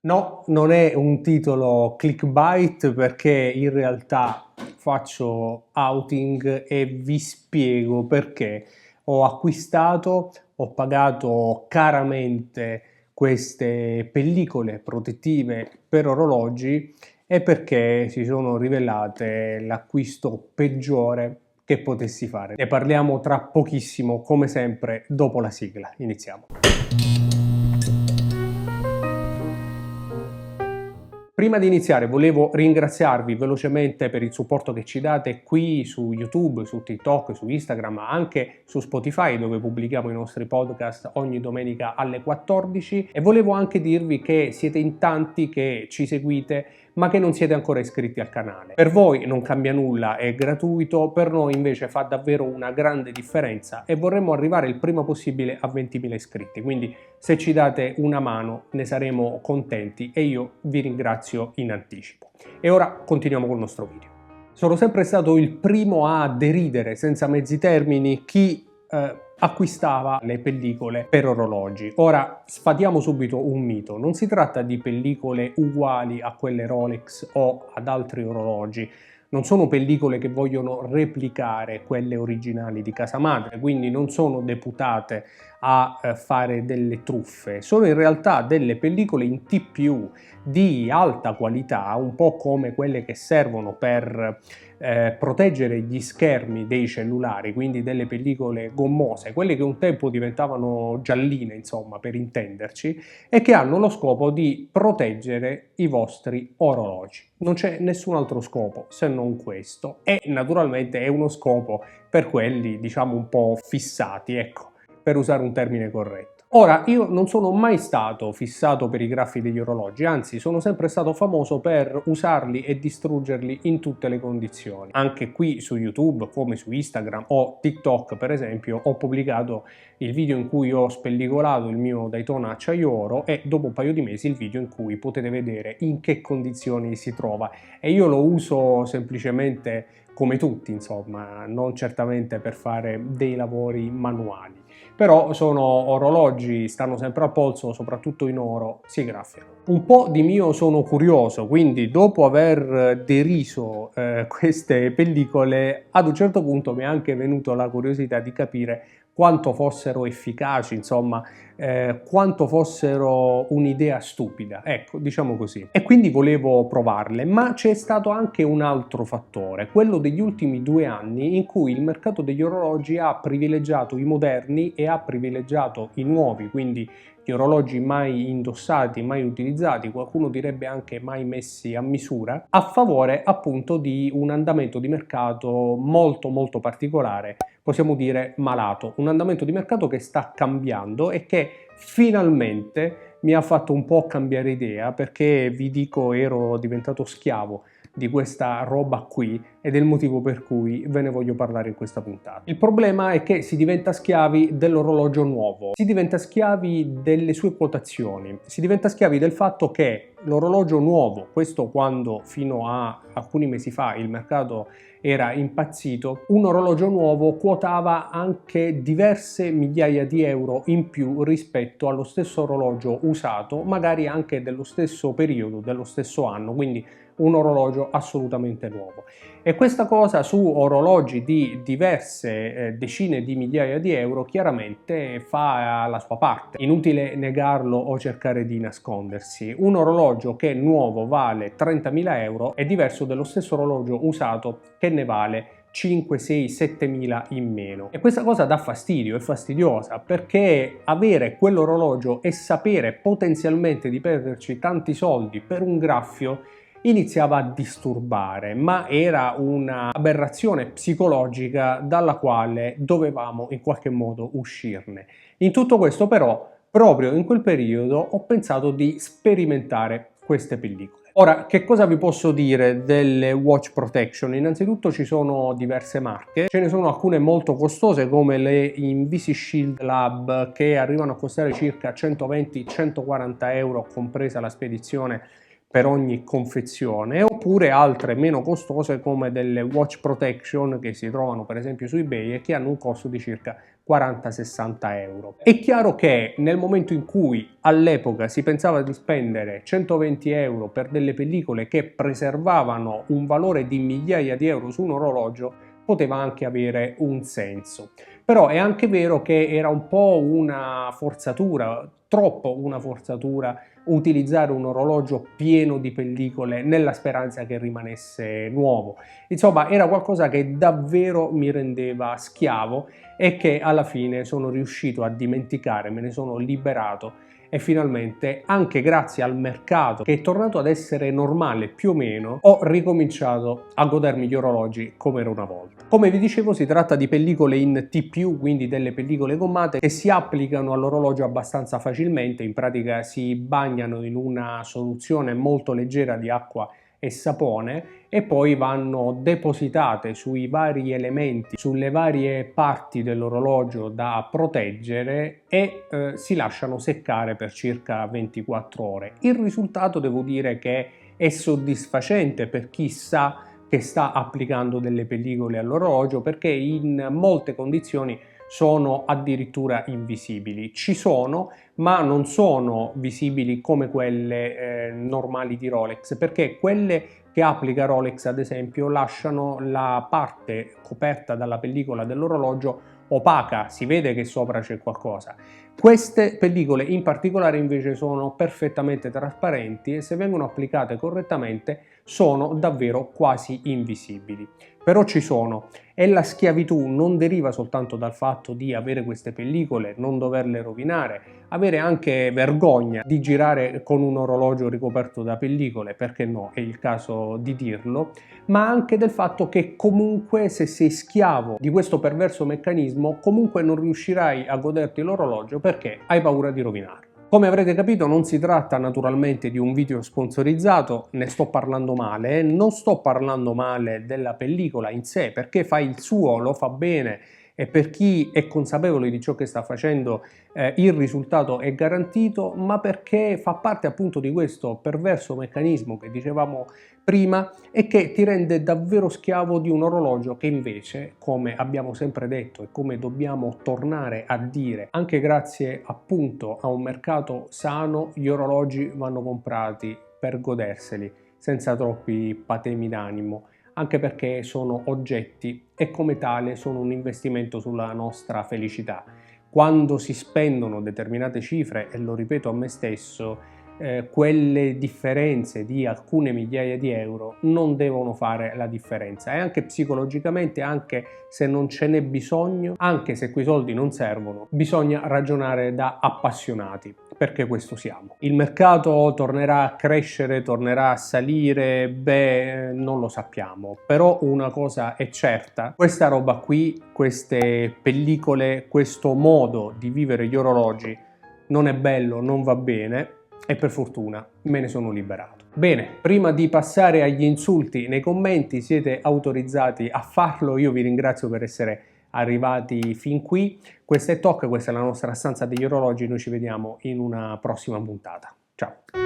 No, non è un titolo clickbait perché in realtà faccio outing e vi spiego perché ho pagato caramente queste pellicole protettive per orologi e perché si sono rivelate l'acquisto peggiore che potessi fare. Ne parliamo tra pochissimo, come sempre, dopo la sigla. Iniziamo. Prima di iniziare volevo ringraziarvi velocemente per il supporto che ci date qui su YouTube, su TikTok, su Instagram, ma anche su Spotify dove pubblichiamo i nostri podcast ogni domenica alle 14 e volevo anche dirvi che siete in tanti che ci seguite ma che non siete ancora iscritti al canale. Per voi non cambia nulla, è gratuito, per noi invece fa davvero una grande differenza e vorremmo arrivare il prima possibile a 20.000 iscritti, quindi se ci date una mano ne saremo contenti e io vi ringrazio in anticipo. E ora continuiamo col nostro video. Sono sempre stato il primo a deridere senza mezzi termini chi acquistava le pellicole per orologi. Ora sfatiamo subito un mito: non si tratta di pellicole uguali a quelle Rolex o ad altri orologi. Non sono pellicole che vogliono replicare quelle originali di casa madre, quindi non sono deputate a fare delle truffe. Sono in realtà delle pellicole in TPU di alta qualità, un po' come quelle che servono per proteggere gli schermi dei cellulari, quindi delle pellicole gommose, quelle che un tempo diventavano gialline, insomma, per intenderci, e che hanno lo scopo di proteggere i vostri orologi. Non c'è nessun altro scopo se non questo, e naturalmente è uno scopo per quelli, diciamo, un po' fissati, ecco, per usare un termine corretto. Ora, io non sono mai stato fissato per i graffi degli orologi, anzi sono sempre stato famoso per usarli e distruggerli in tutte le condizioni. Anche qui su YouTube, come su Instagram o TikTok per esempio, ho pubblicato il video in cui ho spellicolato il mio Daytona acciaio oro e dopo un paio di mesi il video in cui potete vedere in che condizioni si trova, e io lo uso semplicemente come tutti, insomma, non certamente per fare dei lavori manuali. Però sono orologi, stanno sempre al polso, soprattutto in oro, si graffiano. Un po' di mio sono curioso, quindi dopo aver deriso queste pellicole, ad un certo punto mi è anche venuto la curiosità di capire quanto fossero efficaci, insomma, quanto fossero un'idea stupida, ecco, diciamo così. E quindi volevo provarle, ma c'è stato anche un altro fattore, quello degli ultimi 2 anni in cui il mercato degli orologi ha privilegiato i moderni e ha privilegiato i nuovi, quindi gli orologi mai indossati, mai utilizzati, qualcuno direbbe anche mai messi a misura, a favore appunto di un andamento di mercato molto particolare, possiamo dire malato, un andamento di mercato che sta cambiando e che finalmente mi ha fatto un po' cambiare idea, perché vi dico, ero diventato schiavo di questa roba qui ed è il motivo per cui ve ne voglio parlare in questa puntata. Il problema è che si diventa schiavi dell'orologio nuovo, si diventa schiavi delle sue quotazioni, si diventa schiavi del fatto che l'orologio nuovo, questo quando fino a alcuni mesi fa il mercato era impazzito, un orologio nuovo quotava anche diverse migliaia di euro in più rispetto allo stesso orologio usato, magari anche dello stesso periodo, dello stesso anno, quindi un orologio assolutamente nuovo. E questa cosa su orologi di diverse decine di migliaia di euro chiaramente fa la sua parte. Inutile negarlo o cercare di nascondersi. Un orologio che nuovo vale 30.000 euro è diverso dello stesso orologio usato che ne vale 5, 6, 7.000 in meno. E questa cosa dà fastidio, è fastidiosa, perché avere quell'orologio e sapere potenzialmente di perderci tanti soldi per un graffio iniziava a disturbare, ma era un'aberrazione psicologica dalla quale dovevamo in qualche modo uscirne. In tutto questo però, proprio in quel periodo, ho pensato di sperimentare queste pellicole. Ora, che cosa vi posso dire delle watch protection? Innanzitutto ci sono diverse marche, ce ne sono alcune molto costose come le Invisishield Lab, che arrivano a costare circa 120-140 euro compresa la spedizione per ogni confezione, oppure altre meno costose come delle watch protection che si trovano per esempio su eBay e che hanno un costo di circa 40-60 euro. È chiaro che nel momento in cui all'epoca si pensava di spendere 120 euro per delle pellicole che preservavano un valore di migliaia di euro su un orologio, poteva anche avere un senso. Però è anche vero che era un po' una forzatura, troppo una forzatura, utilizzare un orologio pieno di pellicole nella speranza che rimanesse nuovo. Insomma, era qualcosa che davvero mi rendeva schiavo e che alla fine sono riuscito a dimenticare, me ne sono liberato e finalmente, anche grazie al mercato che è tornato ad essere normale più o meno, ho ricominciato a godermi gli orologi come era una volta. Come vi dicevo, si tratta di pellicole in TPU, quindi delle pellicole gommate che si applicano all'orologio abbastanza facilmente. In pratica si bagnano in una soluzione molto leggera di acqua e sapone e poi vanno depositate sui vari elementi, sulle varie parti dell'orologio da proteggere e si lasciano seccare per circa 24 ore. Il risultato devo dire che è soddisfacente per chi sa che sta applicando delle pellicole all'orologio, perché in molte condizioni sono addirittura invisibili. Ci sono, ma non sono visibili come quelle normali di Rolex, perché quelle che applica Rolex, ad esempio, lasciano la parte coperta dalla pellicola dell'orologio opaca, si vede che sopra c'è qualcosa. Queste pellicole in particolare invece sono perfettamente trasparenti e se vengono applicate correttamente sono davvero quasi invisibili. Però ci sono, e la schiavitù non deriva soltanto dal fatto di avere queste pellicole, non doverle rovinare, avere anche vergogna di girare con un orologio ricoperto da pellicole, perché no, è il caso di dirlo, ma anche del fatto che comunque se sei schiavo di questo perverso meccanismo, comunque non riuscirai a goderti l'orologio perché hai paura di rovinarlo. Come avrete capito, non si tratta naturalmente di un video sponsorizzato, ne sto parlando male, non sto parlando male della pellicola in sé perché fa il suo, lo fa bene e per chi è consapevole di ciò che sta facendo il risultato è garantito, ma perché fa parte appunto di questo perverso meccanismo che dicevamo prima e che ti rende davvero schiavo di un orologio che invece, come abbiamo sempre detto e come dobbiamo tornare a dire, anche grazie appunto a un mercato sano, gli orologi vanno comprati per goderseli senza troppi patemi d'animo, anche perché sono oggetti e come tale sono un investimento sulla nostra felicità. Quando si spendono determinate cifre, e lo ripeto a me stesso, quelle differenze di alcune migliaia di euro non devono fare la differenza e anche psicologicamente, anche se non ce n'è bisogno, anche se quei soldi non servono, bisogna ragionare da appassionati, perché questo siamo. Il mercato tornerà a crescere, tornerà a salire, beh, non lo sappiamo, però una cosa è certa: questa roba qui, queste pellicole, questo modo di vivere gli orologi non è bello, non va bene e per fortuna me ne sono liberato. Bene, prima di passare agli insulti nei commenti, siete autorizzati a farlo. Io vi ringrazio per essere arrivati fin qui. Questa è Toc, questa è la nostra stanza degli orologi, noi ci vediamo in una prossima puntata. Ciao!